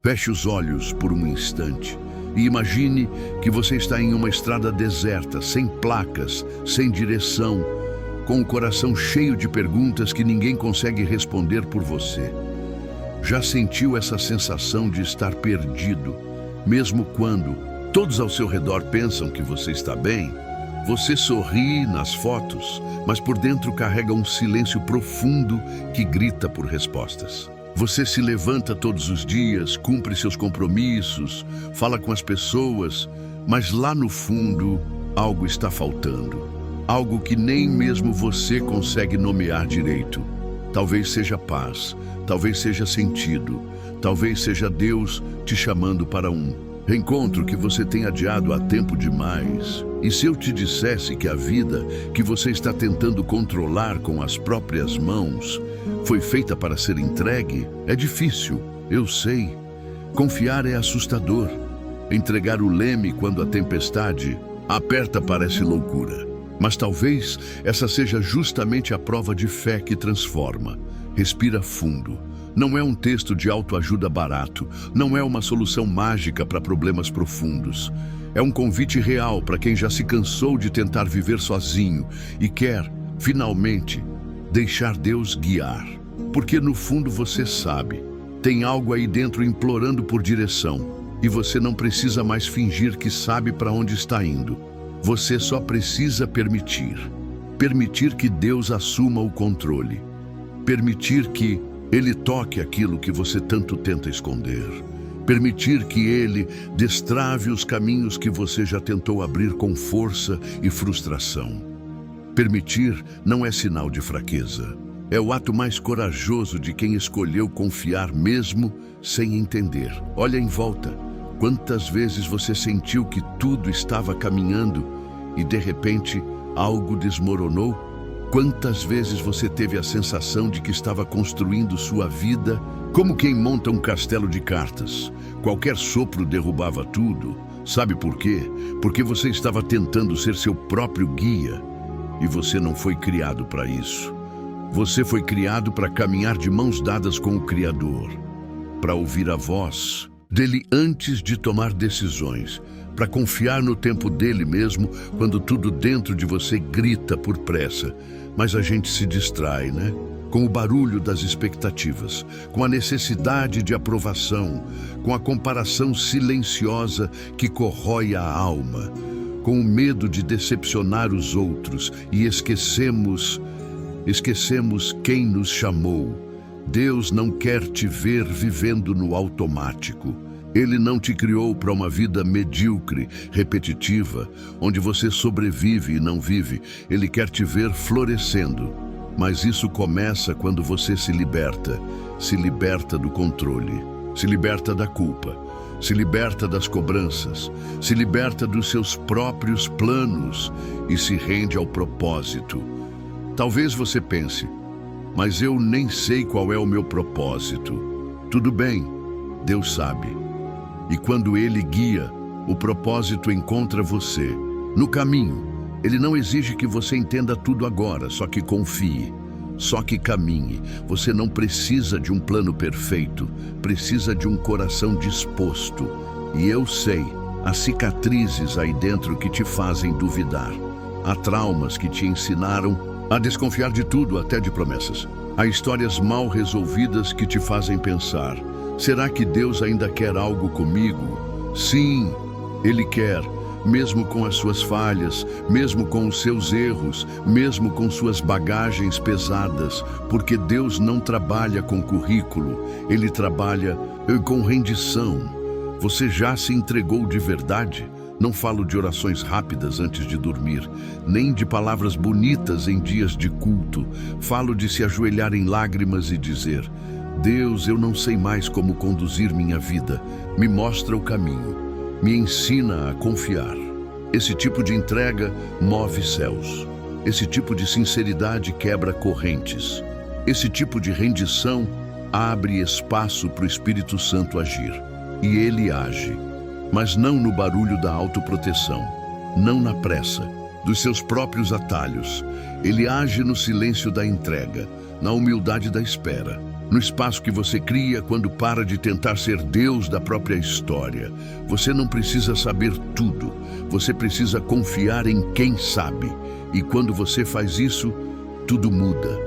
Feche os olhos por um instante e imagine que você está em uma estrada deserta, sem placas, sem direção, com o coração cheio de perguntas que ninguém consegue responder por você. Já sentiu essa sensação de estar perdido, mesmo quando todos ao seu redor pensam que você está bem? Você sorri nas fotos, mas por dentro carrega um silêncio profundo que grita por respostas. Você se levanta todos os dias, cumpre seus compromissos, fala com as pessoas, mas lá no fundo algo está faltando. Algo que nem mesmo você consegue nomear direito. Talvez seja paz, talvez seja sentido, talvez seja Deus te chamando para um reencontro que você tem adiado há tempo demais. E se eu te dissesse que a vida que você está tentando controlar com as próprias mãos foi feita para ser entregue? É difícil, eu sei. Confiar é assustador. Entregar o leme quando a tempestade aperta parece loucura. Mas talvez essa seja justamente a prova de fé que transforma. Respira fundo. Não é um texto de autoajuda barato, não é uma solução mágica para problemas profundos. É um convite real para quem já se cansou de tentar viver sozinho e quer, finalmente, deixar Deus guiar. Porque no fundo você sabe, tem algo aí dentro implorando por direção e você não precisa mais fingir que sabe para onde está indo. Você só precisa permitir que Deus assuma o controle, permitir que Ele toque aquilo que você tanto tenta esconder, permitir que Ele destrave os caminhos que você já tentou abrir com força e frustração. Permitir não é sinal de fraqueza, é o ato mais corajoso de quem escolheu confiar mesmo sem entender. Olha em volta, quantas vezes você sentiu que tudo estava caminhando e de repente algo desmoronou? Quantas vezes você teve a sensação de que estava construindo sua vida como quem monta um castelo de cartas? Qualquer sopro derrubava tudo. Sabe por quê? Porque você estava tentando ser seu próprio guia. E você não foi criado para isso. Você foi criado para caminhar de mãos dadas com o Criador, para ouvir a voz dele antes de tomar decisões, para confiar no tempo dele mesmo quando tudo dentro de você grita por pressa. Mas a gente se distrai, né? Com o barulho das expectativas, com a necessidade de aprovação, com a comparação silenciosa que corrói a alma, com o medo de decepcionar os outros e esquecemos quem nos chamou. Deus não quer te ver vivendo no automático. Ele não te criou para uma vida medíocre, repetitiva, onde você sobrevive e não vive. Ele quer te ver florescendo. Mas isso começa quando você se liberta do controle, se liberta da culpa, se liberta das cobranças, se liberta dos seus próprios planos e se rende ao propósito. Talvez você pense, mas eu nem sei qual é o meu propósito. Tudo bem, Deus sabe. E quando Ele guia, o propósito encontra você. No caminho, Ele não exige que você entenda tudo agora, só que confie, só que caminhe. Você não precisa de um plano perfeito, precisa de um coração disposto. E eu sei, há cicatrizes aí dentro que te fazem duvidar. Há traumas que te ensinaram a desconfiar de tudo, até de promessas. Há histórias mal resolvidas que te fazem pensar: será que Deus ainda quer algo comigo? Sim, Ele quer, mesmo com as suas falhas, mesmo com os seus erros, mesmo com suas bagagens pesadas, porque Deus não trabalha com currículo, Ele trabalha com rendição. Você já se entregou de verdade? Não falo de orações rápidas antes de dormir, nem de palavras bonitas em dias de culto. Falo de se ajoelhar em lágrimas e dizer: Deus, eu não sei mais como conduzir minha vida. Me mostra o caminho. Me ensina a confiar. Esse tipo de entrega move céus. Esse tipo de sinceridade quebra correntes. Esse tipo de rendição abre espaço para o Espírito Santo agir. E ele age. Mas não no barulho da autoproteção, não na pressa dos seus próprios atalhos. Ele age no silêncio da entrega, na humildade da espera. no espaço que você cria quando para de tentar ser Deus da própria história. Você não precisa saber tudo, você precisa confiar em quem sabe. E quando você faz isso, tudo muda.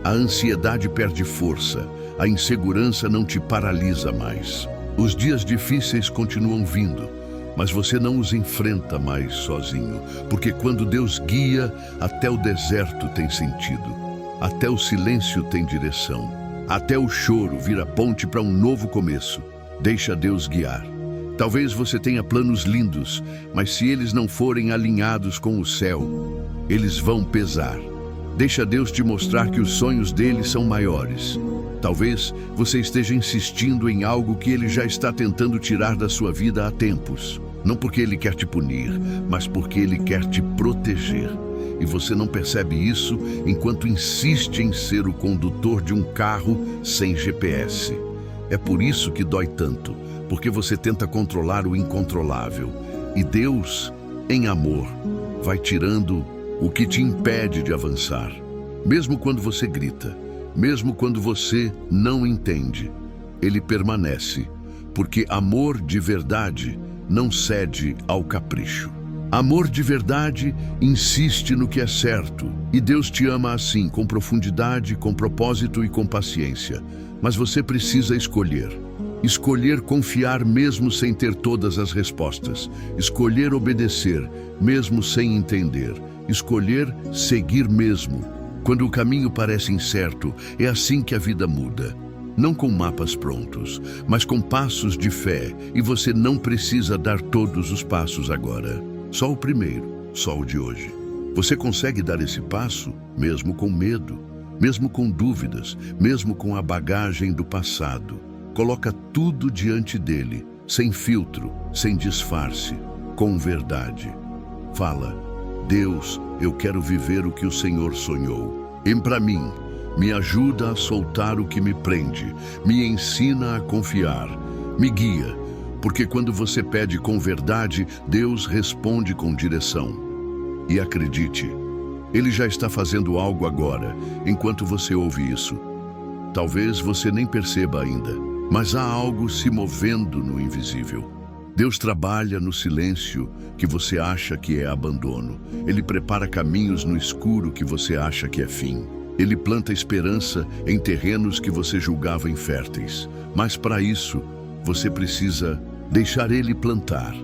A ansiedade perde força, a insegurança não te paralisa mais. Os dias difíceis continuam vindo, mas você não os enfrenta mais sozinho, porque quando Deus guia, até o deserto tem sentido, até o silêncio tem direção, até o choro vira ponte para um novo começo. Deixa Deus guiar. Talvez você tenha planos lindos, mas se eles não forem alinhados com o céu, eles vão pesar. Deixa Deus te mostrar que os sonhos dele são maiores. Talvez você esteja insistindo em algo que ele já está tentando tirar da sua vida há tempos. Não porque ele quer te punir, mas porque ele quer te proteger. E você não percebe isso enquanto insiste em ser o condutor de um carro sem GPS. É por isso que dói tanto, porque você tenta controlar o incontrolável. E Deus, em amor, vai tirando o que te impede de avançar. Mesmo quando você grita, mesmo quando você não entende, ele permanece, porque amor de verdade não cede ao capricho. Amor de verdade insiste no que é certo, e Deus te ama assim, com profundidade, com propósito e com paciência. Mas você precisa escolher. Escolher confiar mesmo sem ter todas as respostas. Escolher obedecer mesmo sem entender. Escolher seguir mesmo. Quando o caminho parece incerto, é assim que a vida muda. Não com mapas prontos, mas com passos de fé, e você não precisa dar todos os passos agora. Só o primeiro, só o de hoje. Você consegue dar esse passo, mesmo com medo, mesmo com dúvidas, mesmo com a bagagem do passado. Coloca tudo diante dele, sem filtro, sem disfarce, com verdade. Fala: Deus, eu quero viver o que o Senhor sonhou. E para mim, me ajuda a soltar o que me prende, me ensina a confiar, me guia, porque quando você pede com verdade, Deus responde com direção. E acredite, Ele já está fazendo algo agora, enquanto você ouve isso. Talvez você nem perceba ainda, mas há algo se movendo no invisível. Deus trabalha no silêncio que você acha que é abandono. Ele prepara caminhos no escuro que você acha que é fim. Ele planta esperança em terrenos que você julgava inférteis. Mas para isso, você precisa deixar Ele plantar.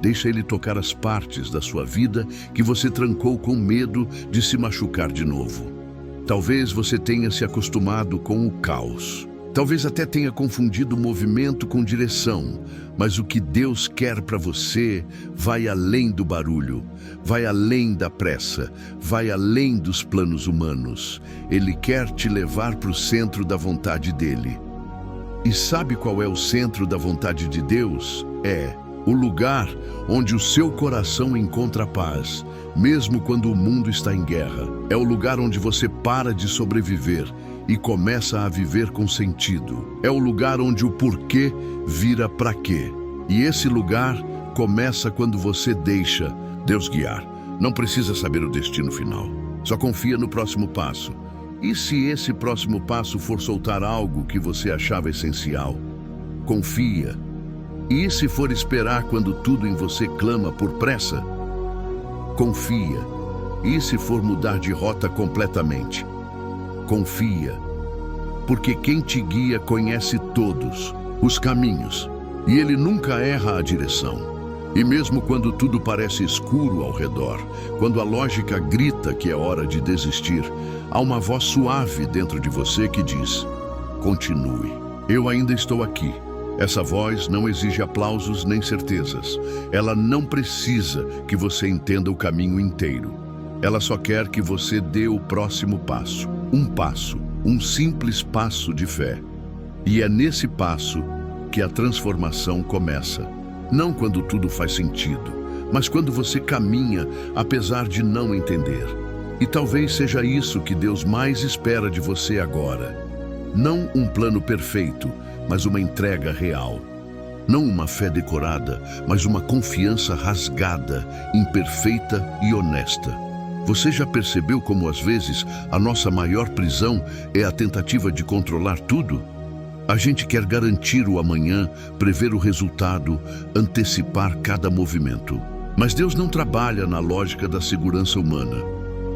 Deixa Ele tocar as partes da sua vida que você trancou com medo de se machucar de novo. Talvez você tenha se acostumado com o caos. Talvez até tenha confundido movimento com direção, mas o que Deus quer para você vai além do barulho, vai além da pressa, vai além dos planos humanos. Ele quer te levar para o centro da vontade dele. E sabe qual é o centro da vontade de Deus? É o lugar onde o seu coração encontra paz, mesmo quando o mundo está em guerra. É o lugar onde você para de sobreviver e começa a viver com sentido. É o lugar onde o porquê vira pra quê. E esse lugar começa quando você deixa Deus guiar. Não precisa saber o destino final. Só confia no próximo passo. E se esse próximo passo for soltar algo que você achava essencial? Confia. E se for esperar quando tudo em você clama por pressa? Confia. E se for mudar de rota completamente? Confia, porque quem te guia conhece todos os caminhos e ele nunca erra a direção. E mesmo quando tudo parece escuro ao redor, quando a lógica grita que é hora de desistir, há uma voz suave dentro de você que diz: continue, eu ainda estou aqui. Essa voz não exige aplausos nem certezas. Ela não precisa que você entenda o caminho inteiro. Ela só quer que você dê o próximo passo, um simples passo de fé. E é nesse passo que a transformação começa. Não quando tudo faz sentido, mas quando você caminha apesar de não entender. E talvez seja isso que Deus mais espera de você agora. Não um plano perfeito, mas uma entrega real. Não uma fé decorada, mas uma confiança rasgada, imperfeita e honesta. Você já percebeu como às vezes a nossa maior prisão é a tentativa de controlar tudo? A gente quer garantir o amanhã, prever o resultado, antecipar cada movimento. Mas Deus não trabalha na lógica da segurança humana.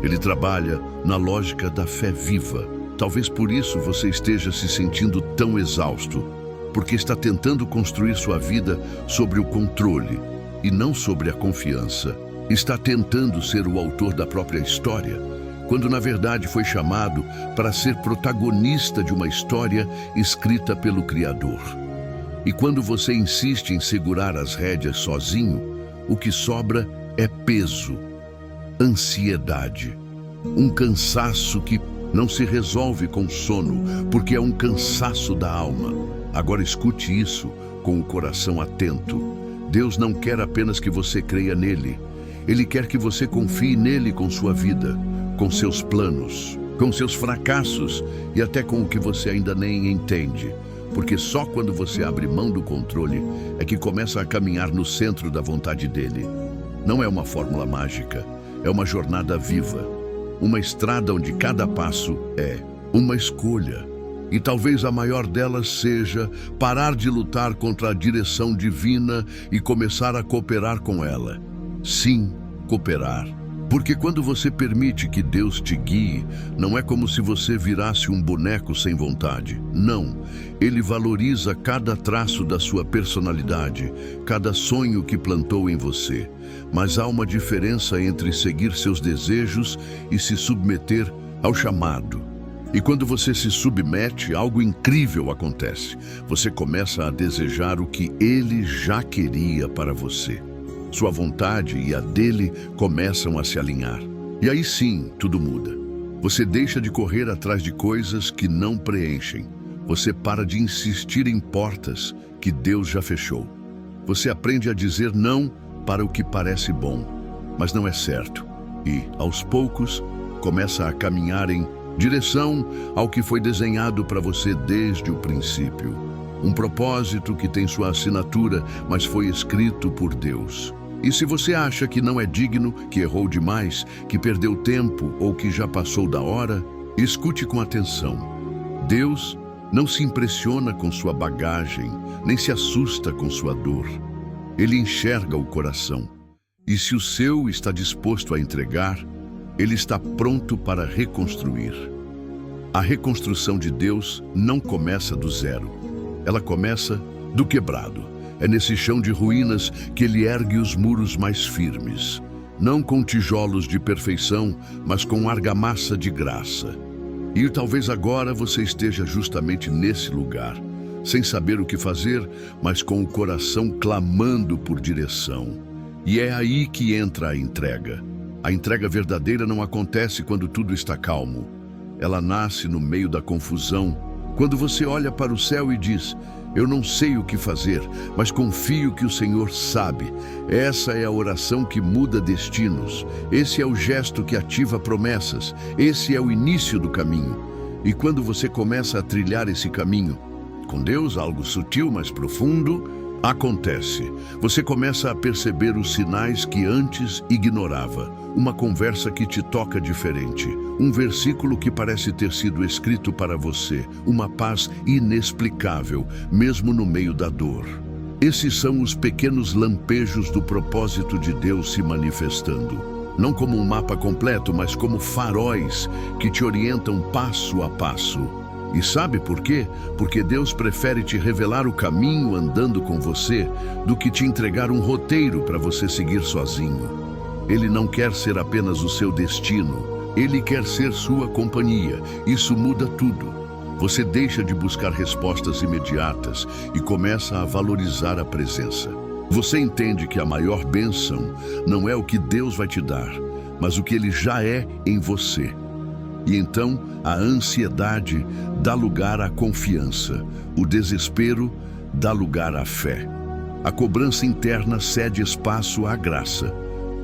Ele trabalha na lógica da fé viva. Talvez por isso você esteja se sentindo tão exausto, porque está tentando construir sua vida sobre o controle e não sobre a confiança. Está tentando ser o autor da própria história, quando na verdade foi chamado para ser protagonista de uma história escrita pelo Criador. E quando você insiste em segurar as rédeas sozinho, o que sobra é peso, ansiedade, um cansaço que não se resolve com sono, porque é um cansaço da alma. Agora escute isso com o coração atento. Deus não quer apenas que você creia nele. Ele quer que você confie nele com sua vida, com seus planos, com seus fracassos e até com o que você ainda nem entende. Porque só quando você abre mão do controle é que começa a caminhar no centro da vontade dele. Não é uma fórmula mágica, é uma jornada viva. Uma estrada onde cada passo é uma escolha. E talvez a maior delas seja parar de lutar contra a direção divina e começar a cooperar com ela. Sim, cooperar. Porque quando você permite que Deus te guie, não é como se você virasse um boneco sem vontade. Não, Ele valoriza cada traço da sua personalidade, cada sonho que plantou em você. Mas há uma diferença entre seguir seus desejos e se submeter ao chamado. E quando você se submete, algo incrível acontece. Você começa a desejar o que Ele já queria para você. Sua vontade e a dele começam a se alinhar. E aí sim, tudo muda. Você deixa de correr atrás de coisas que não preenchem. Você para de insistir em portas que Deus já fechou. Você aprende a dizer não para o que parece bom, mas não é certo. E, aos poucos, começa a caminhar em direção ao que foi desenhado para você desde o princípio. Um propósito que tem sua assinatura, mas foi escrito por Deus. E se você acha que não é digno, que errou demais, que perdeu tempo ou que já passou da hora, escute com atenção. Deus não se impressiona com sua bagagem, nem se assusta com sua dor. Ele enxerga o coração. E se o seu está disposto a entregar, ele está pronto para reconstruir. A reconstrução de Deus não começa do zero. Ela começa do quebrado. É nesse chão de ruínas que ele ergue os muros mais firmes. Não com tijolos de perfeição, mas com argamassa de graça. E talvez agora você esteja justamente nesse lugar, sem saber o que fazer, mas com o coração clamando por direção. E é aí que entra a entrega. A entrega verdadeira não acontece quando tudo está calmo. Ela nasce no meio da confusão. Quando você olha para o céu e diz: eu não sei o que fazer, mas confio que o Senhor sabe. Essa é a oração que muda destinos. Esse é o gesto que ativa promessas. Esse é o início do caminho. E quando você começa a trilhar esse caminho, com Deus, algo sutil, mas profundo, acontece. Você começa a perceber os sinais que antes ignorava. Uma conversa que te toca diferente. Um versículo que parece ter sido escrito para você. Uma paz inexplicável, mesmo no meio da dor. Esses são os pequenos lampejos do propósito de Deus se manifestando. Não como um mapa completo, mas como faróis que te orientam passo a passo. E sabe por quê? Porque Deus prefere te revelar o caminho andando com você do que te entregar um roteiro para você seguir sozinho. Ele não quer ser apenas o seu destino, ele quer ser sua companhia. Isso muda tudo. Você deixa de buscar respostas imediatas e começa a valorizar a presença. Você entende que a maior bênção não é o que Deus vai te dar, mas o que ele já é em você. E então a ansiedade dá lugar à confiança, o desespero dá lugar à fé. A cobrança interna cede espaço à graça,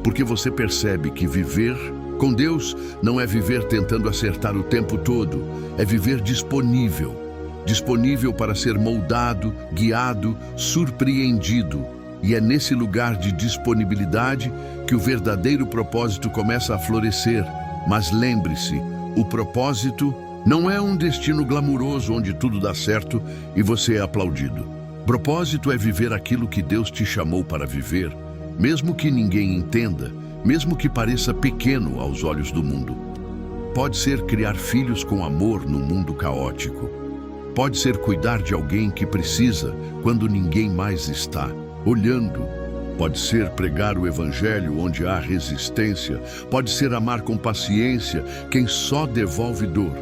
porque você percebe que viver com Deus não é viver tentando acertar o tempo todo, é viver disponível para ser moldado, guiado, surpreendido. E é nesse lugar de disponibilidade que o verdadeiro propósito começa a florescer. Mas lembre-se, o propósito não é um destino glamuroso onde tudo dá certo e você é aplaudido. Propósito é viver aquilo que Deus te chamou para viver, mesmo que ninguém entenda, mesmo que pareça pequeno aos olhos do mundo. Pode ser criar filhos com amor no mundo caótico. Pode ser cuidar de alguém que precisa quando ninguém mais está olhando. Pode ser pregar o evangelho onde há resistência. Pode ser amar com paciência quem só devolve dor.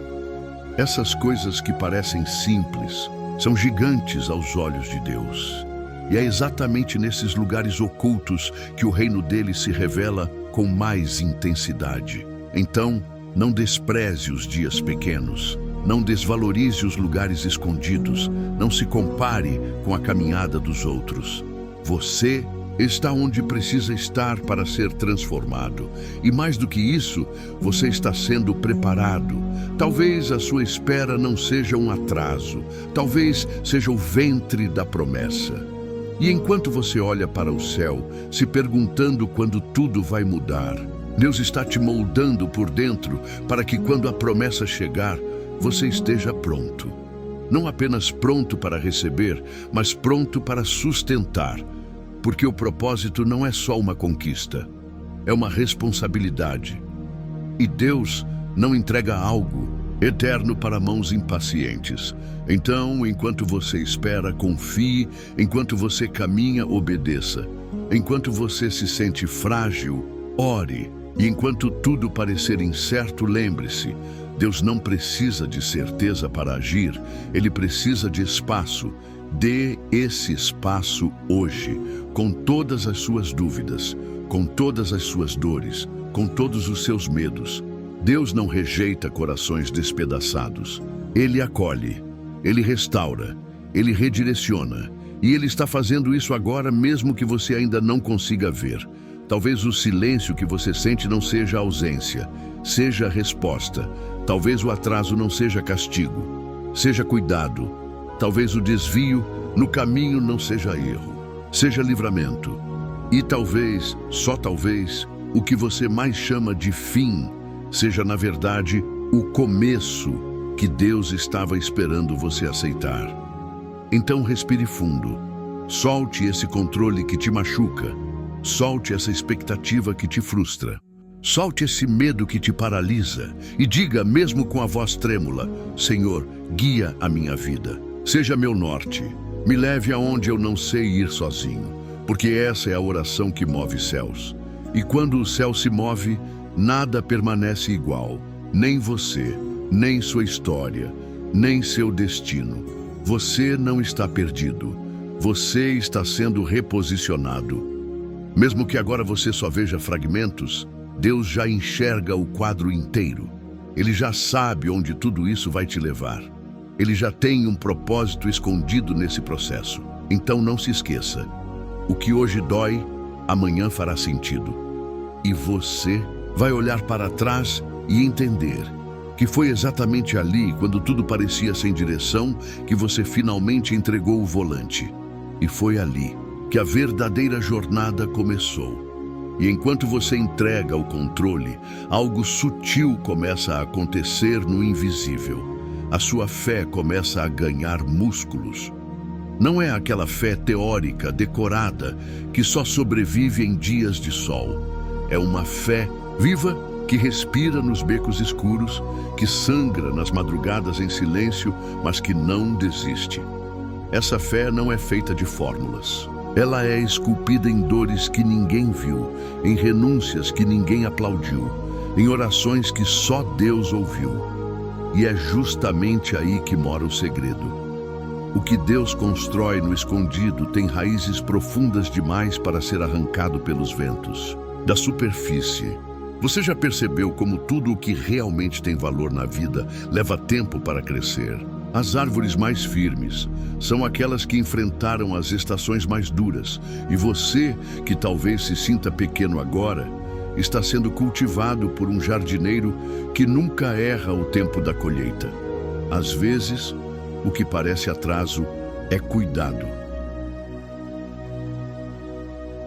Essas coisas que parecem simples são gigantes aos olhos de Deus. E é exatamente nesses lugares ocultos que o reino dele se revela com mais intensidade. Então, não despreze os dias pequenos. Não desvalorize os lugares escondidos. Não se compare com a caminhada dos outros. Você está onde precisa estar para ser transformado. E mais do que isso, você está sendo preparado. Talvez a sua espera não seja um atraso. Talvez seja o ventre da promessa. E enquanto você olha para o céu, se perguntando quando tudo vai mudar, Deus está te moldando por dentro para que quando a promessa chegar, você esteja pronto. Não apenas pronto para receber, mas pronto para sustentar. Porque o propósito não é só uma conquista, é uma responsabilidade. E Deus não entrega algo eterno para mãos impacientes. Então, enquanto você espera, confie. Enquanto você caminha, obedeça. Enquanto você se sente frágil, ore. E enquanto tudo parecer incerto, lembre-se, Deus não precisa de certeza para agir, Ele precisa de espaço. Dê esse espaço hoje, com todas as suas dúvidas, com todas as suas dores, com todos os seus medos. Deus não rejeita corações despedaçados. Ele acolhe, Ele restaura, Ele redireciona. E Ele está fazendo isso agora, mesmo que você ainda não consiga ver. Talvez o silêncio que você sente não seja ausência, seja resposta. Talvez o atraso não seja castigo, seja cuidado. Talvez o desvio no caminho não seja erro, seja livramento. E talvez, só talvez, o que você mais chama de fim seja, na verdade, o começo que Deus estava esperando você aceitar. Então respire fundo. Solte esse controle que te machuca. Solte essa expectativa que te frustra. Solte esse medo que te paralisa e diga, mesmo com a voz trêmula: Senhor, guia a minha vida. Seja meu norte, me leve aonde eu não sei ir sozinho, porque essa é a oração que move céus. E quando o céu se move, nada permanece igual, nem você, nem sua história, nem seu destino. Você não está perdido, você está sendo reposicionado. Mesmo que agora você só veja fragmentos, Deus já enxerga o quadro inteiro. Ele já sabe onde tudo isso vai te levar. Ele já tem um propósito escondido nesse processo. Então não se esqueça. O que hoje dói, amanhã fará sentido. E você vai olhar para trás e entender que foi exatamente ali, quando tudo parecia sem direção, que você finalmente entregou o volante. E foi ali que a verdadeira jornada começou. E enquanto você entrega o controle, algo sutil começa a acontecer no invisível. A sua fé começa a ganhar músculos. Não é aquela fé teórica, decorada, que só sobrevive em dias de sol. É uma fé viva que respira nos becos escuros, que sangra nas madrugadas em silêncio, mas que não desiste. Essa fé não é feita de fórmulas. Ela é esculpida em dores que ninguém viu, em renúncias que ninguém aplaudiu, em orações que só Deus ouviu. E é justamente aí que mora o segredo. O que Deus constrói no escondido tem raízes profundas demais para ser arrancado pelos ventos. Da superfície. Você já percebeu como tudo o que realmente tem valor na vida leva tempo para crescer? As árvores mais firmes são aquelas que enfrentaram as estações mais duras. E você, que talvez se sinta pequeno agora, está sendo cultivado por um jardineiro que nunca erra o tempo da colheita. Às vezes, o que parece atraso é cuidado.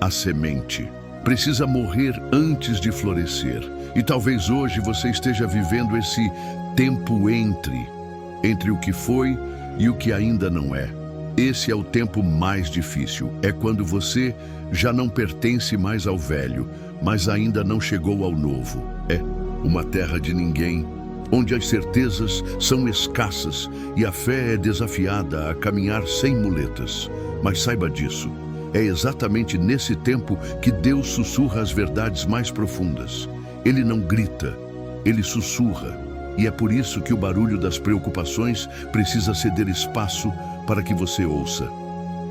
a semente. Precisa morrer antes de florescer. E talvez hoje você esteja vivendo esse tempo entre o que foi e o que ainda não é. Esse é o tempo mais difícil. É quando você já não pertence mais ao velho, mas ainda não chegou ao novo. É uma terra de ninguém, onde as certezas são escassas e a fé é desafiada a caminhar sem muletas. Mas saiba disso, é exatamente nesse tempo que Deus sussurra as verdades mais profundas. Ele não grita, ele sussurra. E é por isso que o barulho das preocupações precisa ceder espaço para que você ouça.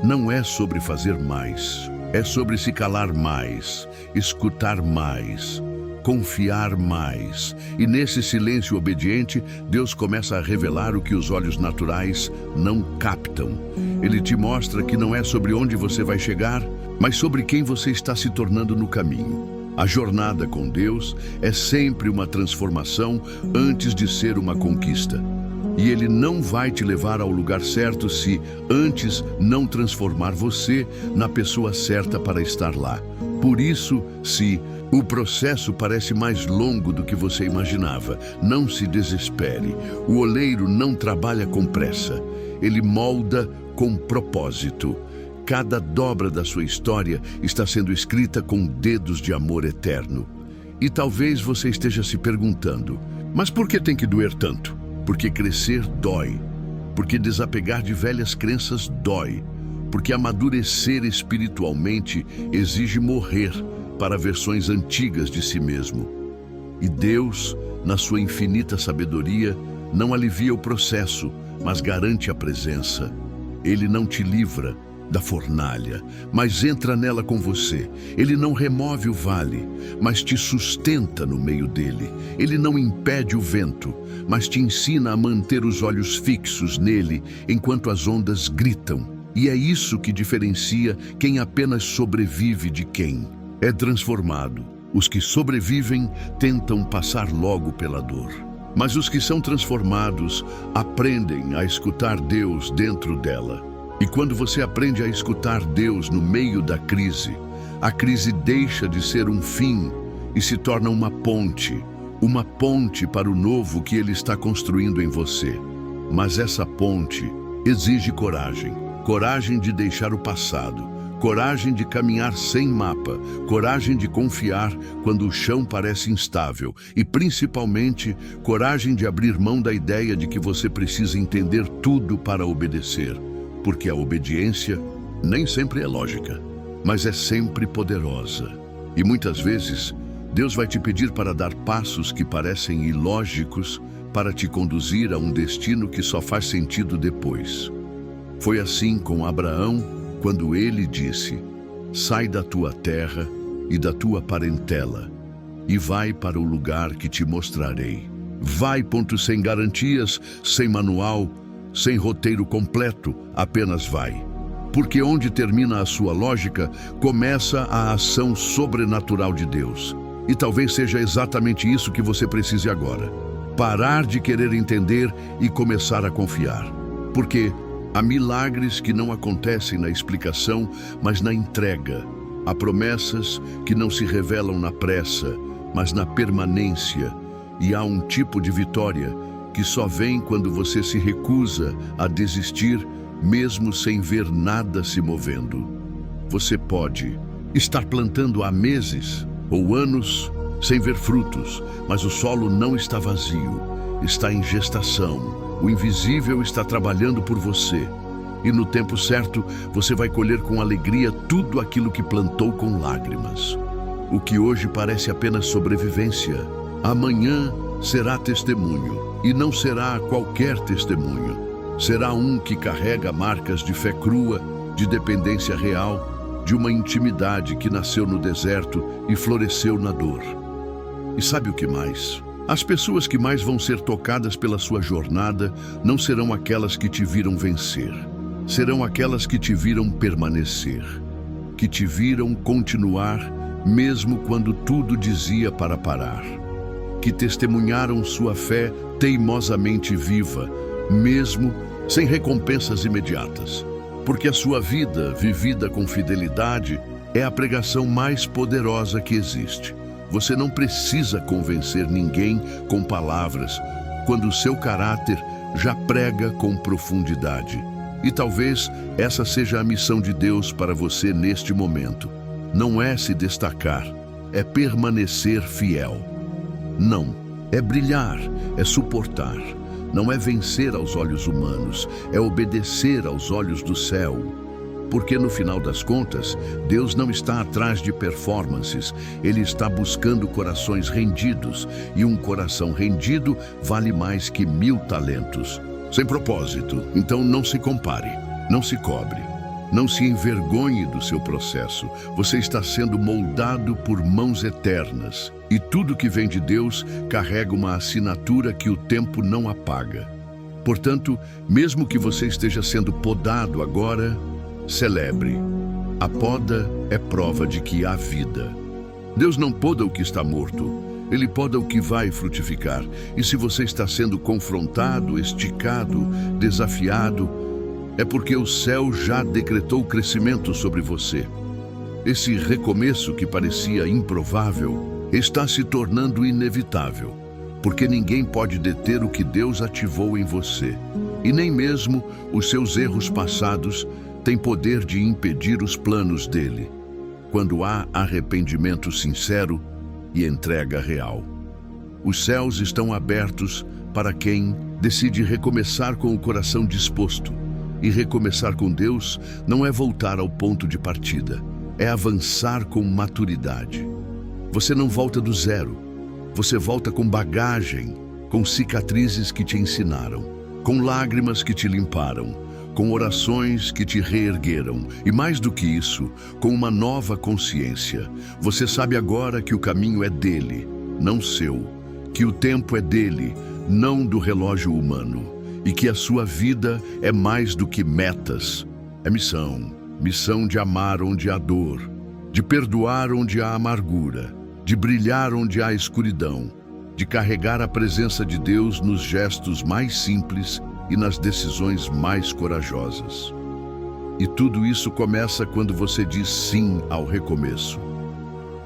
Não é sobre fazer mais, é sobre se calar mais, escutar mais, confiar mais. E nesse silêncio obediente, Deus começa a revelar o que os olhos naturais não captam. Ele te mostra que não é sobre onde você vai chegar, mas sobre quem você está se tornando no caminho. A jornada com Deus é sempre uma transformação antes de ser uma conquista. E Ele não vai te levar ao lugar certo se antes não transformar você na pessoa certa para estar lá. Por isso, se o processo parece mais longo do que você imaginava, não se desespere. O oleiro não trabalha com pressa. Ele molda com propósito. Cada dobra da sua história está sendo escrita com dedos de amor eterno. E talvez você esteja se perguntando, mas por que tem que doer tanto? Porque crescer dói. Porque desapegar de velhas crenças dói. Porque amadurecer espiritualmente exige morrer para versões antigas de si mesmo. E Deus, na sua infinita sabedoria, não alivia o processo, mas garante a presença. Ele não te livra da fornalha, mas entra nela com você. Ele não remove o vale, mas te sustenta no meio dele. Ele não impede o vento, mas te ensina a manter os olhos fixos nele enquanto as ondas gritam. E é isso que diferencia quem apenas sobrevive de quem é transformado. Os que sobrevivem tentam passar logo pela dor, mas os que são transformados aprendem a escutar Deus dentro dela. E quando você aprende a escutar Deus no meio da crise, a crise deixa de ser um fim e se torna uma ponte para o novo que Ele está construindo em você. Mas essa ponte exige coragem, coragem de deixar o passado, coragem de caminhar sem mapa, coragem de confiar quando o chão parece instável e, principalmente, coragem de abrir mão da ideia de que você precisa entender tudo para obedecer. Porque a obediência nem sempre é lógica, mas é sempre poderosa. E muitas vezes, Deus vai te pedir para dar passos que parecem ilógicos para te conduzir a um destino que só faz sentido depois. Foi assim com Abraão, quando ele disse: sai da tua terra e da tua parentela e vai para o lugar que te mostrarei. Vai, sem garantias, sem manual, sem roteiro completo, apenas vai. Porque onde termina a sua lógica, começa a ação sobrenatural de Deus. E talvez seja exatamente isso que você precise agora. Parar de querer entender e começar a confiar. Porque há milagres que não acontecem na explicação, mas na entrega. Há promessas que não se revelam na pressa, mas na permanência. E há um tipo de vitória que só vem quando você se recusa a desistir, mesmo sem ver nada se movendo. Você pode estar plantando há meses ou anos sem ver frutos, mas o solo não está vazio, está em gestação. O invisível está trabalhando por você. E no tempo certo, você vai colher com alegria tudo aquilo que plantou com lágrimas. O que hoje parece apenas sobrevivência, amanhã será testemunho. E não será qualquer testemunho. Será um que carrega marcas de fé crua, de dependência real, de uma intimidade que nasceu no deserto e floresceu na dor. E sabe o que mais? As pessoas que mais vão ser tocadas pela sua jornada não serão aquelas que te viram vencer. Serão aquelas que te viram permanecer, que te viram continuar mesmo quando tudo dizia para parar, que testemunharam sua fé teimosamente viva, mesmo sem recompensas imediatas, porque a sua vida, vivida com fidelidade, é a pregação mais poderosa que existe. Você não precisa convencer ninguém com palavras, quando o seu caráter já prega com profundidade. E talvez essa seja a missão de Deus para você neste momento. Não é se destacar, é permanecer fiel. Não, é brilhar, é suportar. Não é vencer aos olhos humanos, é obedecer aos olhos do céu. Porque no final das contas, Deus não está atrás de performances, Ele está buscando corações rendidos, e um coração rendido vale mais que 1000 talentos. Sem propósito, então não se compare, não se cobre, não se envergonhe do seu processo. Você está sendo moldado por mãos eternas, e tudo que vem de Deus carrega uma assinatura que o tempo não apaga. Portanto, mesmo que você esteja sendo podado agora, celebre. A poda é prova de que há vida. Deus não poda o que está morto, Ele poda o que vai frutificar. E se você está sendo confrontado, esticado, desafiado, é porque o céu já decretou crescimento sobre você. Esse recomeço que parecia improvável está se tornando inevitável, porque ninguém pode deter o que Deus ativou em você. E nem mesmo os seus erros passados têm poder de impedir os planos dele, quando há arrependimento sincero e entrega real. Os céus estão abertos para quem decide recomeçar com o coração disposto. E recomeçar com Deus não é voltar ao ponto de partida, é avançar com maturidade. Você não volta do zero, você volta com bagagem, com cicatrizes que te ensinaram, com lágrimas que te limparam, com orações que te reergueram e, mais do que isso, com uma nova consciência. Você sabe agora que o caminho é dele, não seu, que o tempo é dele, não do relógio humano, e que a sua vida é mais do que metas. É missão de amar onde há dor, de perdoar onde há amargura, de brilhar onde há escuridão, de carregar a presença de Deus nos gestos mais simples e nas decisões mais corajosas. E tudo isso começa quando você diz sim ao recomeço.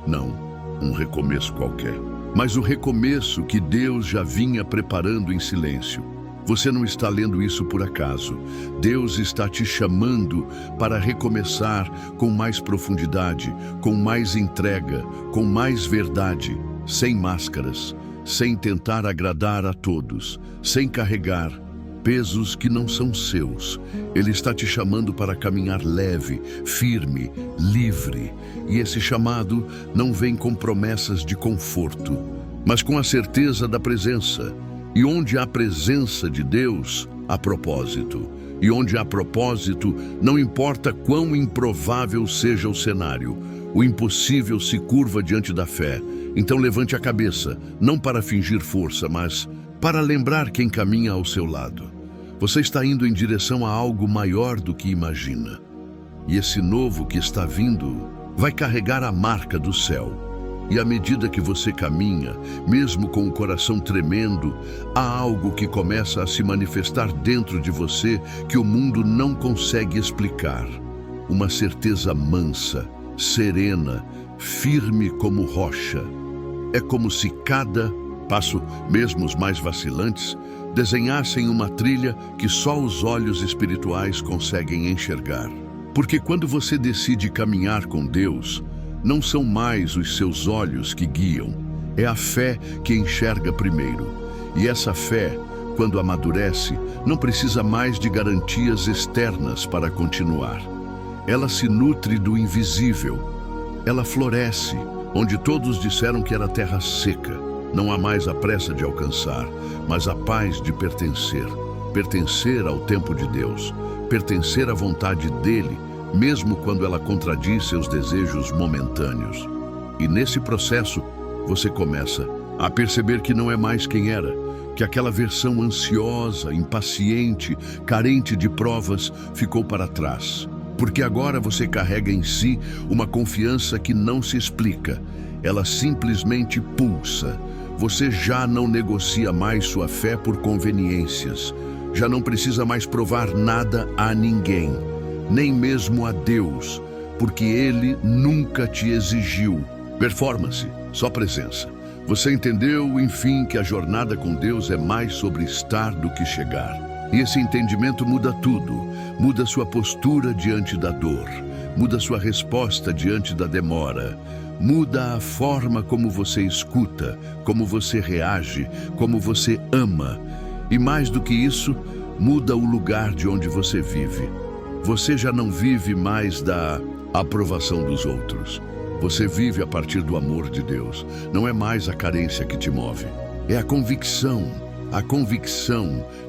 Não um recomeço qualquer, mas o recomeço que Deus já vinha preparando em silêncio. Você não está lendo isso por acaso. Deus está te chamando para recomeçar com mais profundidade, com mais entrega, com mais verdade, sem máscaras, sem tentar agradar a todos, sem carregar pesos que não são seus. Ele está te chamando para caminhar leve, firme, livre. E esse chamado não vem com promessas de conforto, mas com a certeza da presença. E onde há presença de Deus, há propósito. E onde há propósito, não importa quão improvável seja o cenário, o impossível se curva diante da fé. Então levante a cabeça, não para fingir força, mas para lembrar quem caminha ao seu lado. Você está indo em direção a algo maior do que imagina. E esse novo que está vindo vai carregar a marca do céu. E à medida que você caminha, mesmo com o coração tremendo, há algo que começa a se manifestar dentro de você que o mundo não consegue explicar. Uma certeza mansa, serena, firme como rocha. É como se cada passo, mesmo os mais vacilantes, desenhassem uma trilha que só os olhos espirituais conseguem enxergar. Porque quando você decide caminhar com Deus, não são mais os seus olhos que guiam, é a fé que enxerga primeiro. E essa fé, quando amadurece, não precisa mais de garantias externas para continuar. Ela se nutre do invisível. Ela floresce, onde todos disseram que era terra seca. Não há mais a pressa de alcançar, mas a paz de pertencer. Pertencer ao tempo de Deus, pertencer à vontade dele, mesmo quando ela contradiz seus desejos momentâneos. E nesse processo, você começa a perceber que não é mais quem era, que aquela versão ansiosa, impaciente, carente de provas ficou para trás. Porque agora você carrega em si uma confiança que não se explica, ela simplesmente pulsa. Você já não negocia mais sua fé por conveniências, já não precisa mais provar nada a ninguém, nem mesmo a Deus, porque Ele nunca te exigiu performance, só presença. Você entendeu, enfim, que a jornada com Deus é mais sobre estar do que chegar. E esse entendimento muda tudo. Muda sua postura diante da dor. Muda sua resposta diante da demora. Muda a forma como você escuta, como você reage, como você ama. E mais do que isso, muda o lugar de onde você vive. Você já não vive mais da aprovação dos outros. Você vive a partir do amor de Deus. Não é mais a carência que te move. É a convicção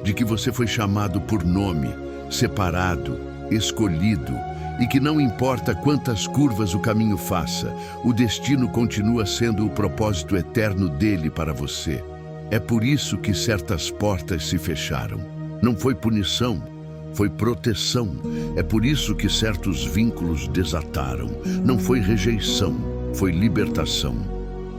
de que você foi chamado por nome, separado, escolhido, e que não importa quantas curvas o caminho faça, o destino continua sendo o propósito eterno dele para você. É por isso que certas portas se fecharam. Não foi punição, foi proteção. É por isso que certos vínculos desataram. Não foi rejeição, foi libertação.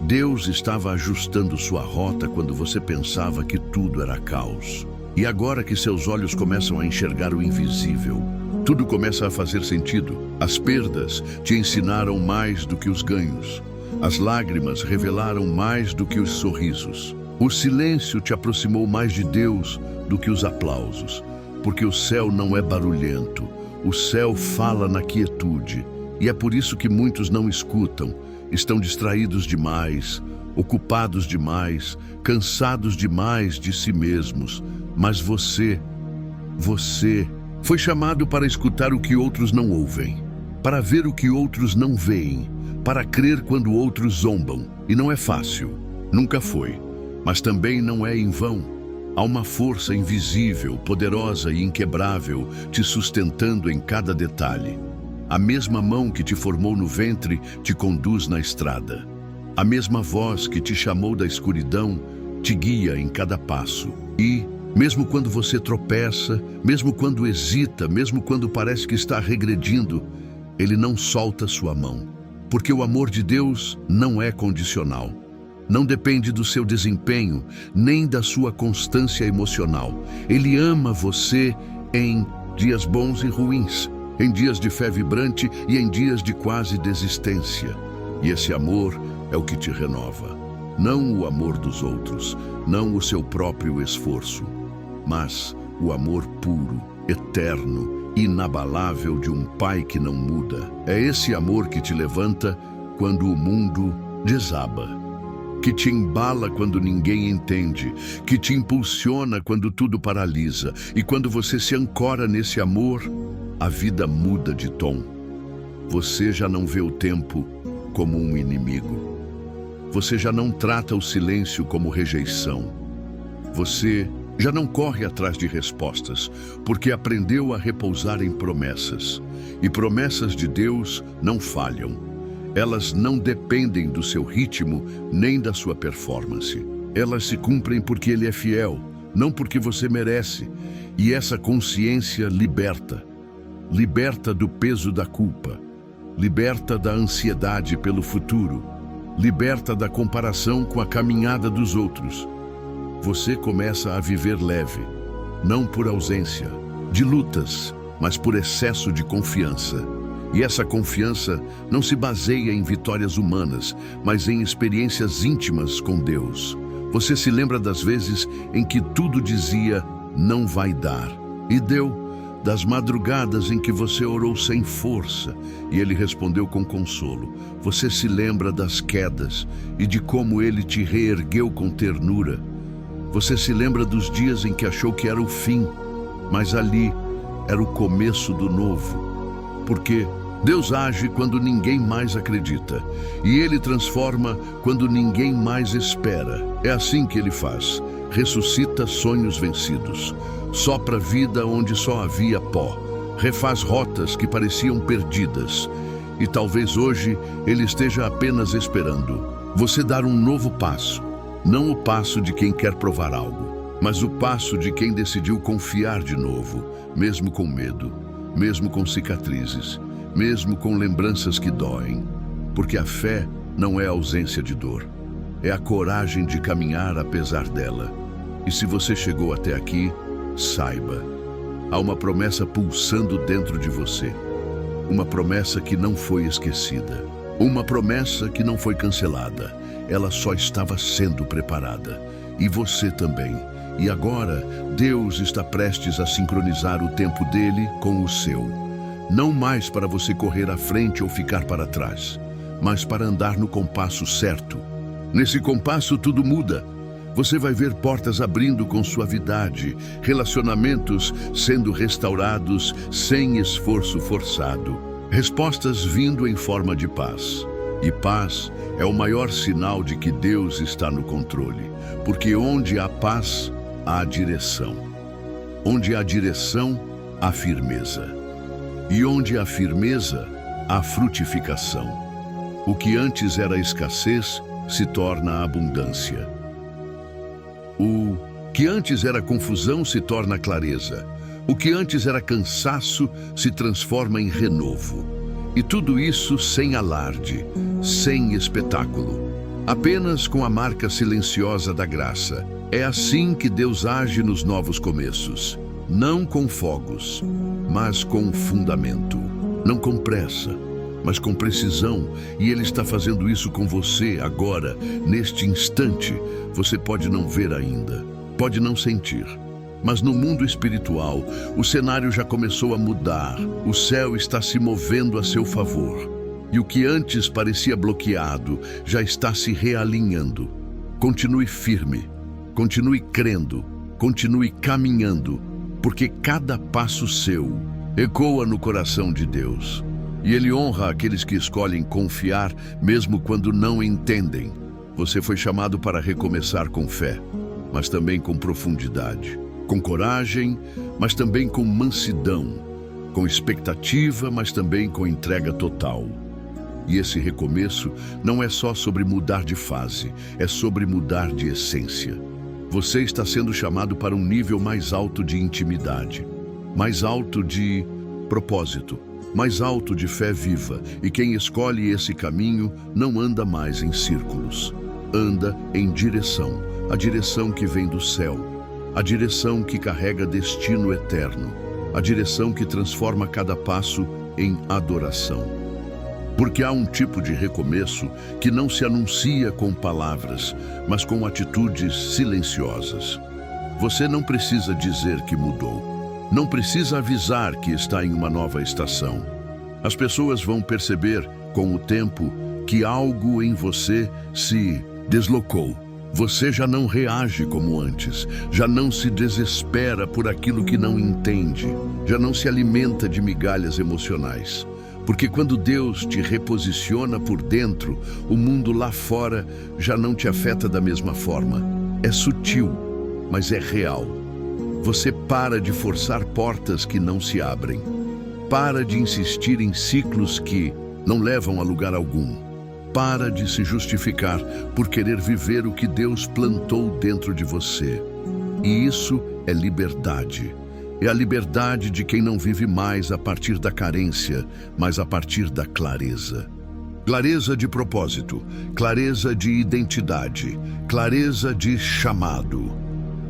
Deus estava ajustando sua rota quando você pensava que tudo era caos. E agora que seus olhos começam a enxergar o invisível, tudo começa a fazer sentido. As perdas te ensinaram mais do que os ganhos. As lágrimas revelaram mais do que os sorrisos. O silêncio te aproximou mais de Deus do que os aplausos. Porque o céu não é barulhento. O céu fala na quietude. E é por isso que muitos não escutam. Estão distraídos demais, ocupados demais, cansados demais de si mesmos. Mas você foi chamado para escutar o que outros não ouvem, para ver o que outros não veem, para crer quando outros zombam. E não é fácil, nunca foi, mas também não é em vão. Há uma força invisível, poderosa e inquebrável te sustentando em cada detalhe. A mesma mão que te formou no ventre te conduz na estrada. A mesma voz que te chamou da escuridão te guia em cada passo. E, mesmo quando você tropeça, mesmo quando hesita, mesmo quando parece que está regredindo, Ele não solta sua mão. Porque o amor de Deus não é condicional. Não depende do seu desempenho, nem da sua constância emocional. Ele ama você em dias bons e ruins, em dias de fé vibrante e em dias de quase desistência. E esse amor é o que te renova. Não o amor dos outros, não o seu próprio esforço, mas o amor puro, eterno, inabalável de um Pai que não muda. É esse amor que te levanta quando o mundo desaba, que te embala quando ninguém entende, que te impulsiona quando tudo paralisa. E quando você se ancora nesse amor, a vida muda de tom. Você já não vê o tempo como um inimigo. Você já não trata o silêncio como rejeição. Você já não corre atrás de respostas, porque aprendeu a repousar em promessas. E promessas de Deus não falham. Elas não dependem do seu ritmo nem da sua performance. Elas se cumprem porque Ele é fiel, não porque você merece. E essa consciência liberta. Liberta do peso da culpa. Liberta da ansiedade pelo futuro. Liberta da comparação com a caminhada dos outros. Você começa a viver leve, não por ausência de lutas, mas por excesso de confiança. E essa confiança não se baseia em vitórias humanas, mas em experiências íntimas com Deus. Você se lembra das vezes em que tudo dizia, não vai dar, e deu. Das madrugadas em que você orou sem força e Ele respondeu com consolo. Você se lembra das quedas e de como Ele te reergueu com ternura. Você se lembra dos dias em que achou que era o fim, mas ali era o começo do novo. Porque Deus age quando ninguém mais acredita, e Ele transforma quando ninguém mais espera. É assim que Ele faz. Ressuscita sonhos vencidos, sopra vida onde só havia pó, refaz rotas que pareciam perdidas. E talvez hoje Ele esteja apenas esperando você dar um novo passo. Não o passo de quem quer provar algo, mas o passo de quem decidiu confiar de novo, mesmo com medo, mesmo com cicatrizes, mesmo com lembranças que doem. Porque a fé não é ausência de dor, é a coragem de caminhar apesar dela. E se você chegou até aqui, saiba, há uma promessa pulsando dentro de você. uma promessa que não foi esquecida, uma promessa que não foi cancelada. Ela só estava sendo preparada. E você também. E agora, Deus está prestes a sincronizar o tempo dele com o seu. Não mais para você correr à frente ou ficar para trás, mas para andar no compasso certo. Nesse compasso tudo muda. Você vai ver portas abrindo com suavidade, relacionamentos sendo restaurados sem esforço forçado, respostas vindo em forma de paz. E paz é o maior sinal de que Deus está no controle, porque onde há paz, há direção. Onde há direção, há firmeza. E onde há firmeza, há frutificação. O que antes era escassez se torna abundância. O que antes era confusão se torna clareza. O que antes era cansaço se transforma em renovo. E tudo isso sem alarde, sem espetáculo. Apenas com a marca silenciosa da graça. É assim que Deus age nos novos começos. Não com fogos, mas com fundamento. Não com pressa, mas com precisão. E Ele está fazendo isso com você agora, neste instante. Você pode não ver ainda, pode não sentir. Mas no mundo espiritual, o cenário já começou a mudar. O céu está se movendo a seu favor. E o que antes parecia bloqueado, já está se realinhando. Continue firme, continue crendo, continue caminhando, porque cada passo seu ecoa no coração de Deus. E Ele honra aqueles que escolhem confiar, mesmo quando não entendem. Você foi chamado para recomeçar com fé, mas também com profundidade, com coragem, mas também com mansidão, com expectativa, mas também com entrega total. E esse recomeço não é só sobre mudar de fase, é sobre mudar de essência. Você está sendo chamado para um nível mais alto de intimidade, mais alto de propósito, mais alto de fé viva. E quem escolhe esse caminho não anda mais em círculos, anda em direção, a direção que vem do céu, a direção que carrega destino eterno, a direção que transforma cada passo em adoração. Porque há um tipo de recomeço que não se anuncia com palavras, mas com atitudes silenciosas. Você não precisa dizer que mudou. Não precisa avisar que está em uma nova estação. As pessoas vão perceber, com o tempo, que algo em você se deslocou. Você já não reage como antes, já não se desespera por aquilo que não entende, já não se alimenta de migalhas emocionais. Porque quando Deus te reposiciona por dentro, o mundo lá fora já não te afeta da mesma forma. É sutil, mas é real. Você para de forçar portas que não se abrem. Para de insistir em ciclos que não levam a lugar algum. Para de se justificar por querer viver o que Deus plantou dentro de você. E isso é liberdade. É a liberdade de quem não vive mais a partir da carência, mas a partir da clareza. Clareza de propósito, clareza de identidade, clareza de chamado.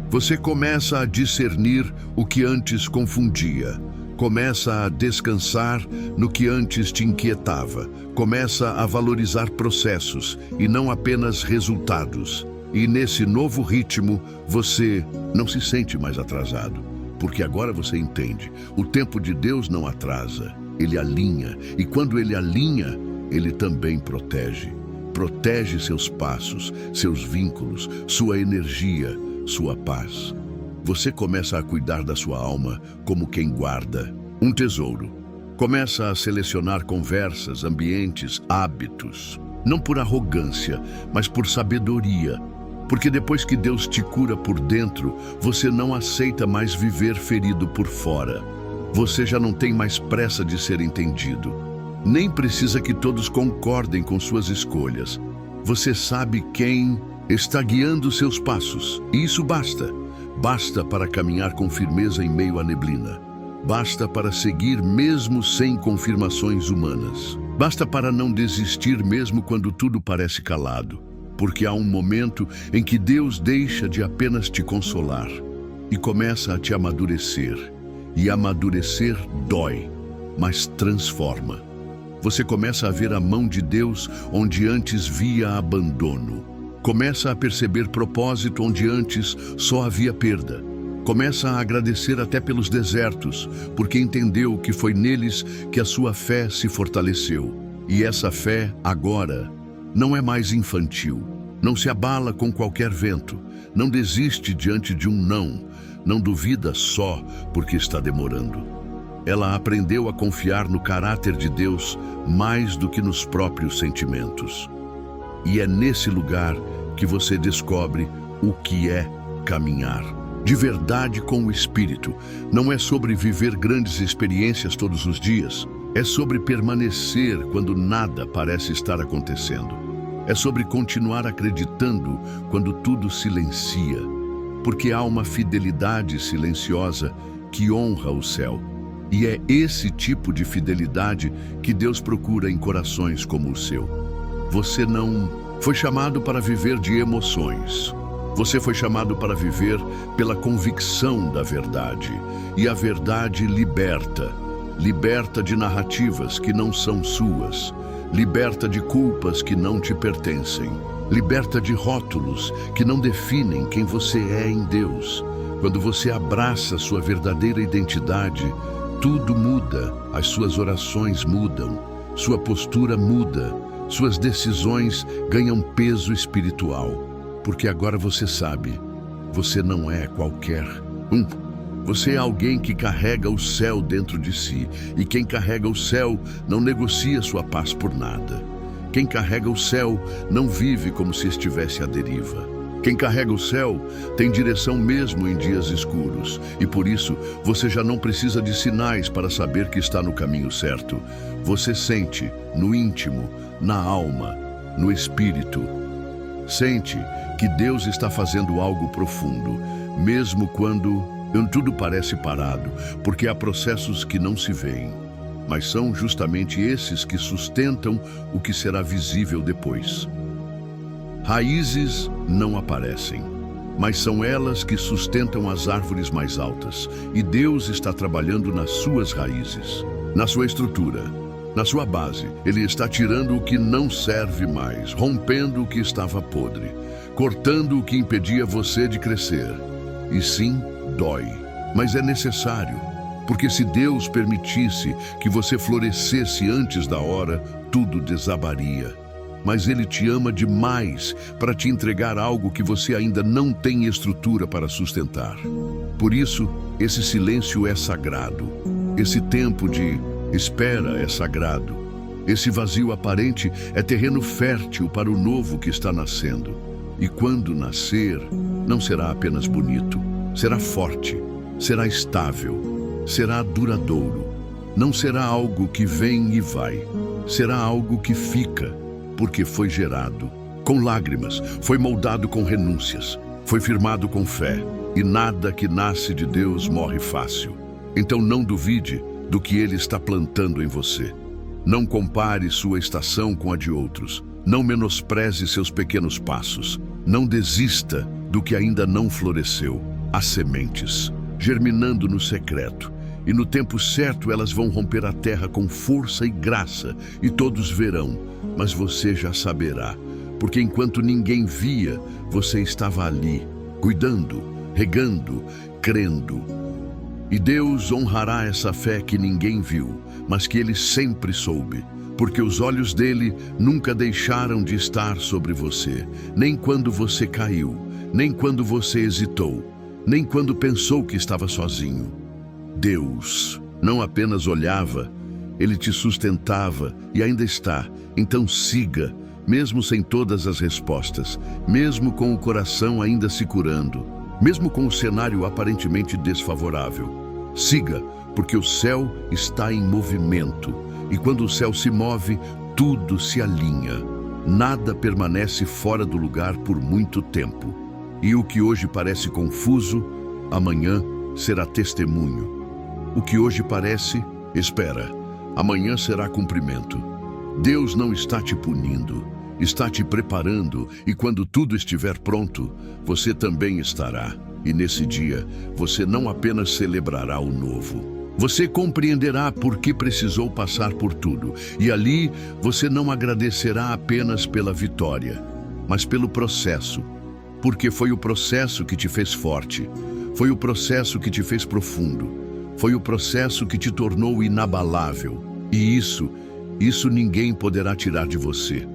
Você começa a discernir o que antes confundia. Começa a descansar no que antes te inquietava. Começa a valorizar processos e não apenas resultados. E nesse novo ritmo, você não se sente mais atrasado. Porque agora você entende, o tempo de Deus não atrasa, Ele alinha. E quando Ele alinha, Ele também protege. Protege seus passos, seus vínculos, sua energia, sua paz. Você começa a cuidar da sua alma como quem guarda um tesouro. Começa a selecionar conversas, ambientes, hábitos. Não por arrogância, mas por sabedoria. Porque depois que Deus te cura por dentro, você não aceita mais viver ferido por fora. Você já não tem mais pressa de ser entendido. Nem precisa que todos concordem com suas escolhas. Você sabe quem está guiando seus passos. E isso basta. Basta para caminhar com firmeza em meio à neblina. Basta para seguir mesmo sem confirmações humanas. Basta para não desistir mesmo quando tudo parece calado. Porque há um momento em que Deus deixa de apenas te consolar e começa a te amadurecer. E amadurecer dói. mas transforma. Você começa a ver a mão de Deus onde antes via abandono. Começa a perceber propósito onde antes só havia perda. Começa a agradecer até pelos desertos, porque entendeu que foi neles que a sua fé se fortaleceu. E essa fé, agora, não é mais infantil. Não se abala com qualquer vento. Não desiste diante de um não. Não duvida só porque está demorando. Ela aprendeu a confiar no caráter de Deus mais do que nos próprios sentimentos. E é nesse lugar que você descobre o que é caminhar. De verdade com o Espírito. Não é sobre viver grandes experiências todos os dias. É sobre permanecer quando nada parece estar acontecendo. É sobre continuar acreditando quando tudo silencia. Porque há uma fidelidade silenciosa que honra o céu. E é esse tipo de fidelidade que Deus procura em corações como o seu. Você não foi chamado para viver de emoções. Você foi chamado para viver pela convicção da verdade. E a verdade liberta. Liberta de narrativas que não são suas. Liberta de culpas que não te pertencem. Liberta de rótulos que não definem quem você é em Deus. Quando você abraça sua verdadeira identidade, tudo muda, as suas orações mudam, sua postura muda, suas decisões ganham peso espiritual. Porque agora você sabe, você não é qualquer um. Você é alguém que carrega o céu dentro de si. E quem carrega o céu não negocia sua paz por nada. Quem carrega o céu não vive como se estivesse à deriva. Quem carrega o céu tem direção mesmo em dias escuros. E por isso, você já não precisa de sinais para saber que está no caminho certo. Você sente, no íntimo, na alma, no espírito. Sente que Deus está fazendo algo profundo, mesmo quando tudo parece parado, porque há processos que não se veem. Mas são justamente esses que sustentam o que será visível depois. Raízes não aparecem, mas são elas que sustentam as árvores mais altas. E Deus está trabalhando nas suas raízes, na sua estrutura, na sua base. Ele está tirando o que não serve mais, rompendo o que estava podre, cortando o que impedia você de crescer. E sim, dói, mas é necessário. Porque se Deus permitisse que você florescesse antes da hora, tudo desabaria. Mas Ele te ama demais para te entregar algo que você ainda não tem estrutura para sustentar. Por isso, esse silêncio é sagrado. Esse tempo de espera é sagrado. Esse vazio aparente é terreno fértil para o novo que está nascendo. E quando nascer, não será apenas bonito, será forte, será estável, será duradouro. Não será algo que vem e vai, será algo que fica. Porque foi gerado com lágrimas, foi moldado com renúncias, foi firmado com fé, e nada que nasce de Deus morre fácil. Então não duvide do que Ele está plantando em você. Não compare sua estação com a de outros. Não menospreze seus pequenos passos. Não desista do que ainda não floresceu. Há sementes, germinando no secreto. E no tempo certo elas vão romper a terra com força e graça, e todos verão, mas você já saberá, porque enquanto ninguém via, você estava ali, cuidando, regando, crendo. E Deus honrará essa fé que ninguém viu, mas que Ele sempre soube, porque os olhos dele nunca deixaram de estar sobre você, nem quando você caiu, nem quando você hesitou, nem quando pensou que estava sozinho. Deus não apenas olhava, Ele te sustentava e ainda está. Então siga, mesmo sem todas as respostas, mesmo com o coração ainda se curando, mesmo com o cenário aparentemente desfavorável. Siga, porque o céu está em movimento. E quando o céu se move, tudo se alinha. Nada permanece fora do lugar por muito tempo. E o que hoje parece confuso, amanhã será testemunho. O que hoje parece, espera, amanhã será cumprimento. Deus não está te punindo, está te preparando, e quando tudo estiver pronto, você também estará. E nesse dia, você não apenas celebrará o novo, Você compreenderá por que precisou passar por tudo, e ali você não agradecerá apenas pela vitória, mas pelo processo, porque foi o processo que te fez forte, foi o processo que te fez profundo, foi o processo que te tornou inabalável, e isso ninguém poderá tirar de você.